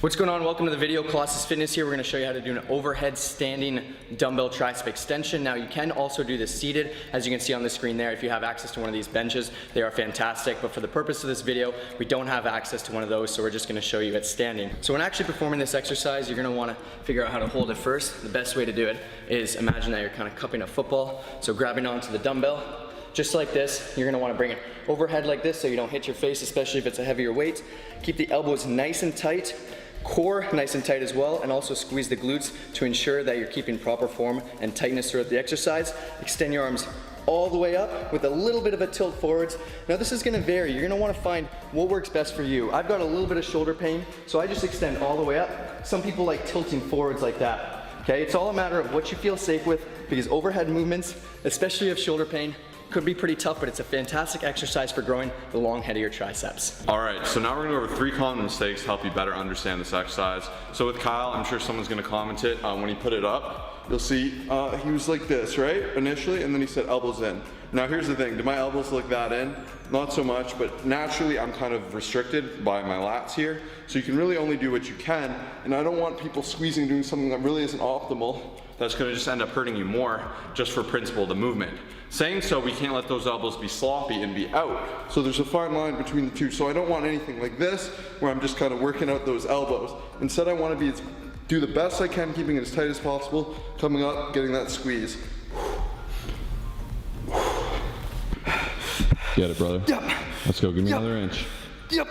What's going on? Welcome to the video. Colossus Fitness here. We're going to show you how to do an overhead standing dumbbell tricep extension. Now you can also do this seated, as you can see on the screen there. If you have access to one of these benches, they are fantastic. But for the purpose of this video, we don't have access to one of those, so we're just going to show you it standing. So when actually performing this exercise, you're going to want to figure out how to hold it first. The best way to do it is imagine that you're kind of cupping a football. So grabbing onto the dumbbell, just like this. You're going to want to bring it overhead like this so you don't hit your face, especially if it's a heavier weight. Keep the elbows nice and tight. Core nice and tight as well, and also squeeze the glutes to ensure that you're keeping proper form and tightness throughout the exercise. Extend your arms all the way up with a little bit of a tilt forwards. Now this is going to vary. You're going to want to find what works best for you. I've got a little bit of shoulder pain, so I just extend all the way up. Some people like tilting forwards like that. Okay, it's all a matter of what you feel safe with, because overhead movements, especially if shoulder pain, could be pretty tough, but it's a fantastic exercise for growing the long head of your triceps. All right, so now we're gonna go over 3 common mistakes to help you better understand this exercise. So with Kyle, I'm sure someone's gonna comment it when he put it up. You'll see he was like this, right, initially, and then he said elbows in. Now here's the thing, do my elbows look that in? Not so much, but naturally I'm kind of restricted by my lats here. So you can really only do what you can, and I don't want people squeezing, doing something that really isn't optimal. That's gonna just end up hurting you more just for principle of the movement. Saying so, we can't let those elbows be sloppy and be out. So there's a fine line between the two. So I don't want anything like this, where I'm just kind of working out those elbows. Instead, I want to do the best I can, keeping it as tight as possible, coming up, getting that squeeze. Get it, brother. Yep. Let's go, give me Yep. another inch. Yep.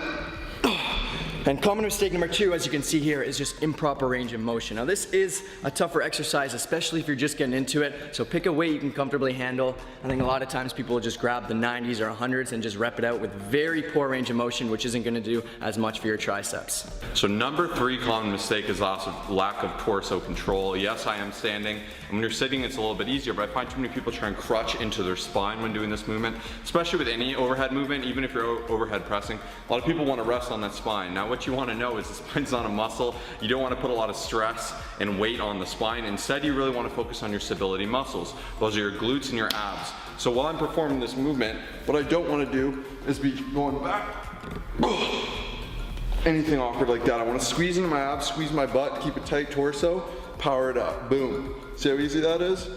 And common mistake number 2, as you can see here, is just improper range of motion. Now this is a tougher exercise, especially if you're just getting into it. So pick a weight you can comfortably handle. I think a lot of times people will just grab the 90s or 100s and just rep it out with very poor range of motion, which isn't gonna do as much for your triceps. So number 3 common mistake is also lack of torso control. Yes, I am standing. And when you're sitting, it's a little bit easier, but I find too many people try and crutch into their spine when doing this movement, especially with any overhead movement, even if you're overhead pressing. A lot of people want to rest on that spine. Now what you want to know is the spine's not a muscle. You don't want to put a lot of stress and weight on the spine. Instead, you really want to focus on your stability muscles. Those are your glutes and your abs. So while I'm performing this movement, what I don't want to do is be going back. Anything awkward like that. I want to squeeze into my abs, squeeze my butt, keep a tight torso, power it up, boom. See how easy that is?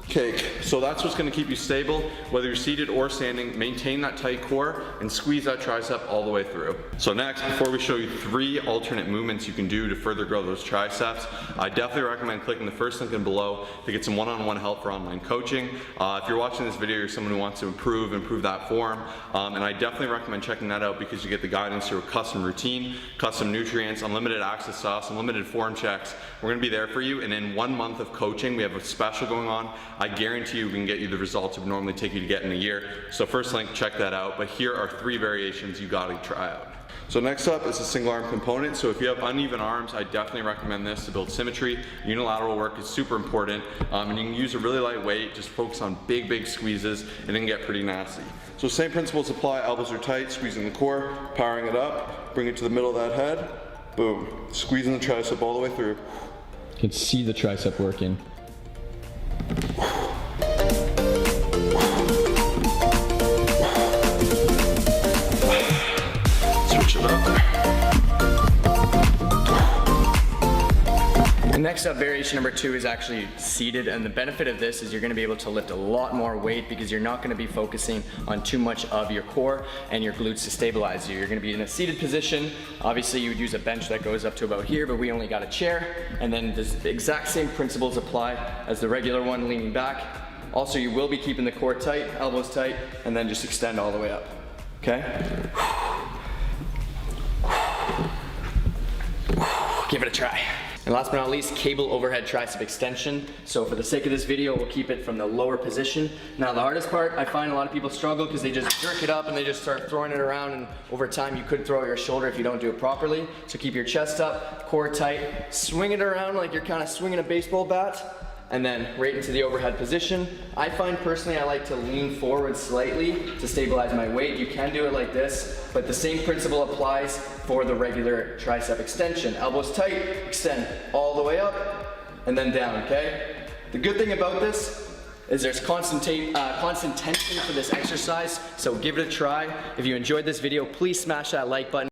Cake. So that's what's going to keep you stable, whether you're seated or standing. Maintain that tight core and squeeze that tricep all the way through. So next, before we show you 3 alternate movements you can do to further grow those triceps, I definitely recommend clicking the first link in below to get some one-on-one help for online coaching. If you're watching this video, you're someone who wants to improve that form, and I definitely recommend checking that out, because you get the guidance through a custom routine, custom nutrients, unlimited access to us, unlimited form checks. We're going to be there for you, and in 1 month of coaching, we have a special going on. I guarantee you we can get you the results it would normally take you to get in a year. So first link, check that out. But here are 3 variations you got to try out. So next up is a single arm component. So if you have uneven arms, I definitely recommend this to build symmetry. Unilateral work is super important, and you can use a really light weight, just focus on big squeezes, and it can get pretty nasty. So same principles apply. Elbows are tight, squeezing the core, powering it up, bring it to the middle of that head, boom, squeezing the tricep all the way through. You can see the tricep working. Switch it up. Next up, variation number 2 is actually seated, and the benefit of this is you're going to be able to lift a lot more weight, because you're not going to be focusing on too much of your core and your glutes to stabilize you. You're going to be in a seated position. Obviously you would use a bench that goes up to about here, but we only got a chair, and then the exact same principles apply as the regular one, leaning back. Also, you will be keeping the core tight, elbows tight, and then just extend all the way up. Okay? Give it a try. And last but not least, cable overhead tricep extension. So for the sake of this video, we'll keep it from the lower position. Now the hardest part, I find a lot of people struggle because they just jerk it up and they just start throwing it around, and over time you could throw out your shoulder if you don't do it properly. So keep your chest up, core tight, swing it around like you're kind of swinging a baseball bat, and then right into the overhead position. I find personally I like to lean forward slightly to stabilize my weight. You can do it like this, but the same principle applies for the regular tricep extension. Elbows tight, extend all the way up, and then down, okay? The good thing about this is there's constant tension for this exercise, so give it a try. If you enjoyed this video, please smash that like button.